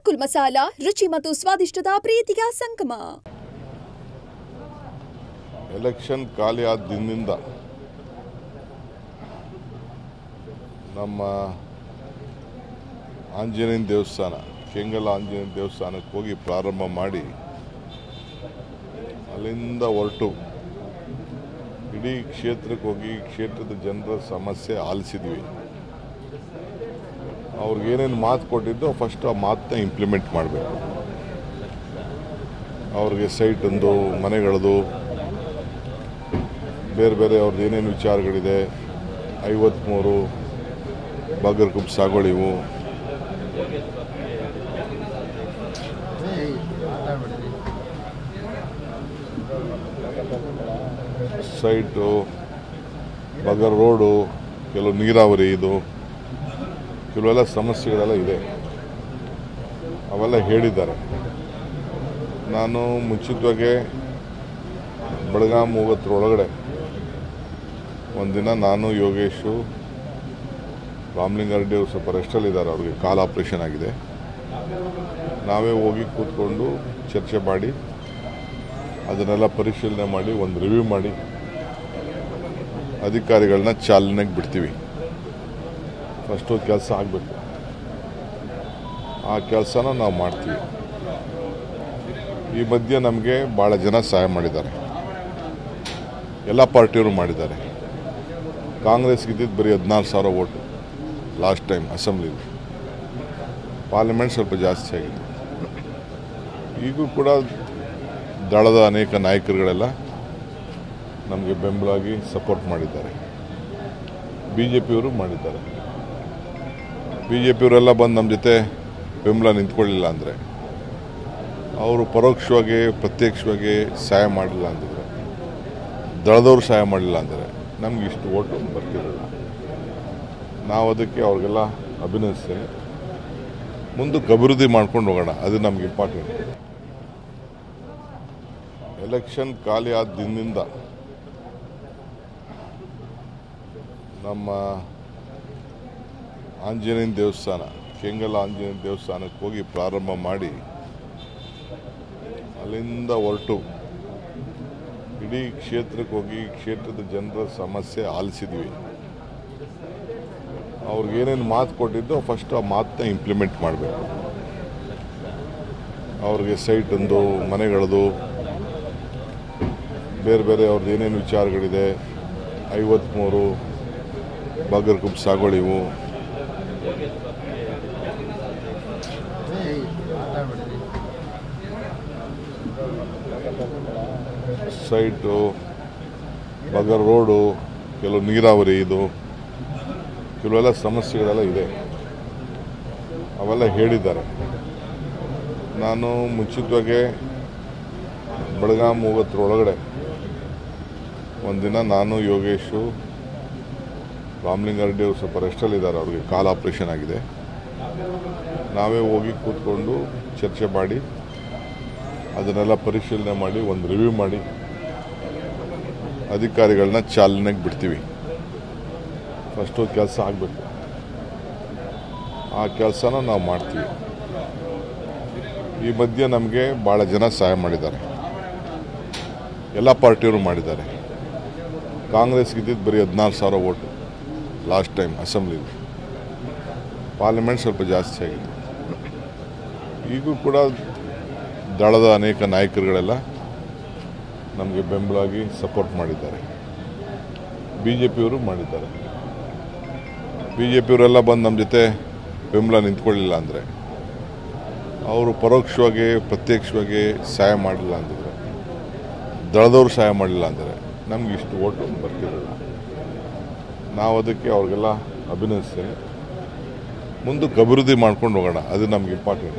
ಗೋಕುಲ್ ಮಸಾಲಾ ರುಚಿ ಮತ್ತು ಸ್ವಾದಿಷ್ಟದ ಪ್ರೀತಿಯ ಸಂಗಮ. ಎಲೆಕ್ಷನ್ ಖಾಲಿ ಆದ ದಿನದಿಂದ ನಮ್ಮ ಆಂಜನೇಯ ದೇವಸ್ಥಾನ ಕೆಂಗಲ್ ಆಂಜನೇಯ ದೇವಸ್ಥಾನಕ್ಕೆ ಹೋಗಿ ಪ್ರಾರಂಭ ಮಾಡಿ ಅಲ್ಲಿಂದ ಹೊರಟು ಇಡೀ ಕ್ಷೇತ್ರಕ್ಕೆ ಹೋಗಿ ಕ್ಷೇತ್ರದ ಜನರ ಸಮಸ್ಯೆ ಆಲಿಸಿದ್ವಿ. ಅವ್ರಿಗೇನೇನು ಮಾತು ಕೊಟ್ಟಿದ್ದೋ ಫಸ್ಟ್ ಆ ಮಾತನ್ನ ಇಂಪ್ಲಿಮೆಂಟ್ ಮಾಡಬೇಕು. ಅವ್ರಿಗೆ ಸೈಟಂದು ಮನೆಗಳದು ಬೇರೆ ಬೇರೆ ಅವ್ರದ್ದು ಏನೇನು ವಿಚಾರಗಳಿದೆ, 53 ಬಾಗರ್ಕುಂಪ್ ಸಾಗುವಳಿವು, ಸೈಟು, ಬಗರ್ ರೋಡು, ಕೆಲವು ನೀರಾವರಿ, ಇದು ಕೆಲವೆಲ್ಲ ಸಮಸ್ಯೆಗಳೆಲ್ಲ ಇದೆ. ಅವೆಲ್ಲ ಹೇಳಿದ್ದಾರೆ. ನಾನು ಮುಂಚಿತವಾಗಿ ಬೆಳಗಾಂ ಹೋಗೋದ್ರೊಳಗಡೆ ಒಂದಿನ ನಾನು ಯೋಗೇಶು ರಾಮಲಿಂಗಾರೆಡ್ಡಿ ಅವರು ಸ್ವಲ್ಪ ರೆಸ್ಟಲ್ಲಿದ್ದಾರೆ, ಅವ್ರಿಗೆ ಕಾಲ್ ಆಪ್ರೇಷನ್ ಆಗಿದೆ. ನಾವೇ ಹೋಗಿ ಕೂತ್ಕೊಂಡು ಚರ್ಚೆ ಮಾಡಿ ಅದನ್ನೆಲ್ಲ ಪರಿಶೀಲನೆ ಮಾಡಿ ಒಂದು ರಿವ್ಯೂ ಮಾಡಿ ಅಧಿಕಾರಿಗಳನ್ನ ಚಾಲನೆಗೆ ಬಿಡ್ತೀವಿ. ಫಸ್ಟು ಕೆಲಸ ಆಗಬೇಕು, ಆ ಕೆಲಸನ ನಾವು ಮಾಡ್ತೀವಿ. ಈ ಮಧ್ಯೆ ನಮಗೆ ಭಾಳ ಜನ ಸಹಾಯ ಮಾಡಿದ್ದಾರೆ, ಎಲ್ಲ ಪಾರ್ಟಿಯವರು ಮಾಡಿದ್ದಾರೆ. ಕಾಂಗ್ರೆಸ್ಗೆ ಇದ್ದಿದ್ದು ಬರೀ 14,000 ಓಟು ಲಾಸ್ಟ್ ಟೈಮ್ ಅಸೆಂಬ್ಲಿಲಿ. ಪಾರ್ಲಿಮೆಂಟ್ ಸ್ವಲ್ಪ ಜಾಸ್ತಿ ಆಗಿದೆ. ಈಗೂ ಕೂಡ ದಳದ ಅನೇಕ ನಾಯಕರುಗಳೆಲ್ಲ ನಮಗೆ ಬೆಂಬಲವಾಗಿ ಸಪೋರ್ಟ್ ಮಾಡಿದ್ದಾರೆ. BJPಯವರು ಮಾಡಿದ್ದಾರೆ. BJPಯವರೆಲ್ಲ ಬಂದು ನಮ್ಮ ಜೊತೆ ಬೆಂಬಲ ನಿಂತ್ಕೊಳ್ಳಿಲ್ಲ ಅಂದರೆ, ಅವರು ಪರೋಕ್ಷವಾಗಿ ಪ್ರತ್ಯಕ್ಷವಾಗಿ ಸಹಾಯ ಮಾಡಲಿಲ್ಲ ಅಂದಿದ್ರೆ, ದಳದವರು ಸಹಾಯ ಮಾಡಲಿಲ್ಲ ಅಂದರೆ ನಮ್ಗೆ ಇಷ್ಟು ಓಟು ಬರ್ತಿರಲಿಲ್ಲ. ನಾವು ಅದಕ್ಕೆ ಅವ್ರಿಗೆಲ್ಲ ಅಭಿನಂದಿಸ್ತೇನೆ. ಮುಂದಕ್ಕೆ ಅಭಿವೃದ್ಧಿ ಮಾಡ್ಕೊಂಡು ಹೋಗೋಣ, ಅದು ನಮ್ಗೆ ಇಂಪಾರ್ಟೆಂಟ್. ಎಲೆಕ್ಷನ್ ಖಾಲಿ ಆದ ದಿನದಿಂದ ನಮ್ಮ ಆಂಜನೇಯ ದೇವಸ್ಥಾನ ಕೆಂಗಲ್ ಆಂಜನೇಯ ದೇವಸ್ಥಾನಕ್ಕೆ ಹೋಗಿ ಪ್ರಾರಂಭ ಮಾಡಿ ಅಲ್ಲಿಂದ ಹೊರಟು ಇಡೀ ಕ್ಷೇತ್ರಕ್ಕೆ ಹೋಗಿ ಕ್ಷೇತ್ರದ ಜನರ ಸಮಸ್ಯೆ ಆಲಿಸಿದ್ವಿ. ಅವ್ರಿಗೇನೇನು ಮಾತು ಕೊಟ್ಟಿದ್ದೋ ಫಸ್ಟ್ ಆ ಮಾತನ್ನ ಇಂಪ್ಲಿಮೆಂಟ್ ಮಾಡಬೇಕು. ಅವ್ರಿಗೆ ಸೈಟಂದು ಮನೆಗಳದು ಬೇರೆ ಬೇರೆ ಅವ್ರದ್ದು ಏನೇನು ವಿಚಾರಗಳಿದೆ, 53 ಬಾಗರ್ಕುಂಪ್ ಸಾಗುವಳಿವು, ಸೈಟು, ಬಗರ್ ರೋಡು, ಕೆಲವು ನೀರಾವರಿ, ಇದು ಕೆಲವೆಲ್ಲ ಸಮಸ್ಯೆಗಳೆಲ್ಲ ಇದೆ. ಅವೆಲ್ಲ ಹೇಳಿದ್ದಾರೆ. ನಾನು ಮುಂಚಿತವಾಗಿ ಬೆಳಗಾಂ ಹೋಗೋದ್ರೊಳಗಡೆ ಒಂದಿನ ನಾನು ಯೋಗೇಶು ರಾಮಲಿಂಗಾರೆಡ್ಡಿ ಅವರು ಸ್ವಲ್ಪ ರೆಸ್ಟಲ್ಲಿದ್ದಾರೆ, ಅವ್ರಿಗೆ ಕಾಲ್ ಆಪ್ರೇಷನ್ ಆಗಿದೆ. ನಾವೇ ಹೋಗಿ ಕೂತ್ಕೊಂಡು ಚರ್ಚೆ ಮಾಡಿ ಅದನ್ನೆಲ್ಲ ಪರಿಶೀಲನೆ ಮಾಡಿ ಒಂದು ರಿವ್ಯೂ ಮಾಡಿ ಅಧಿಕಾರಿಗಳನ್ನ ಚಾಲನೆಗೆ ಬಿಡ್ತೀವಿ. ಫಸ್ಟು ಕೆಲಸ ಆಗಬೇಕು, ಆ ಕೆಲಸನ ನಾವು ಮಾಡ್ತೀವಿ. ಈ ಮಧ್ಯೆ ನಮಗೆ ಭಾಳ ಜನ ಸಹಾಯ ಮಾಡಿದ್ದಾರೆ, ಎಲ್ಲ ಪಾರ್ಟಿಯವರು ಮಾಡಿದ್ದಾರೆ. ಕಾಂಗ್ರೆಸ್ಗೆ ಇದ್ದಿದ್ದು ಬರೀ 14,000 ಓಟು ಲಾಸ್ಟ್ ಟೈಮ್ ಅಸೆಂಬ್ಲಿಲಿ. ಪಾರ್ಲಿಮೆಂಟ್ ಸ್ವಲ್ಪ ಜಾಸ್ತಿ ಆಗಿದೆ. ಈಗೂ ಕೂಡ ದಳದ ಅನೇಕ ನಾಯಕರುಗಳೆಲ್ಲ ನಮಗೆ ಬೆಂಬಲವಾಗಿ ಸಪೋರ್ಟ್ ಮಾಡಿದ್ದಾರೆ. BJPಯವರು ಮಾಡಿದ್ದಾರೆ. BJPಯವರೆಲ್ಲ ಬಂದು ನಮ್ಮ ಜೊತೆ ಬೆಂಬಲ ನಿಂತ್ಕೊಳ್ಳಿಲ್ಲ ಅಂದರೆ, ಅವರು ಪರೋಕ್ಷವಾಗಿ ಪ್ರತ್ಯಕ್ಷವಾಗಿ ಸಹಾಯ ಮಾಡಲಿಲ್ಲ ಅಂದಿದ್ರೆ, ದಳದವರು ಸಹಾಯ ಮಾಡಲಿಲ್ಲ ಅಂದರೆ ನಮ್ಗೆ ಇಷ್ಟು ಓಟು ಬರ್ತಿರಲಿಲ್ಲ. ನಾವು ಅದಕ್ಕೆ ಅವ್ರಿಗೆಲ್ಲ ಅಭಿನಂದಿಸ್ತೇನೆ. ಮುಂದಕ್ಕೆ ಅಭಿವೃದ್ಧಿ ಮಾಡ್ಕೊಂಡು ಹೋಗೋಣ, ಅದು ನಮ್ಗೆ ಇಂಪಾರ್ಟೆಂಟ್.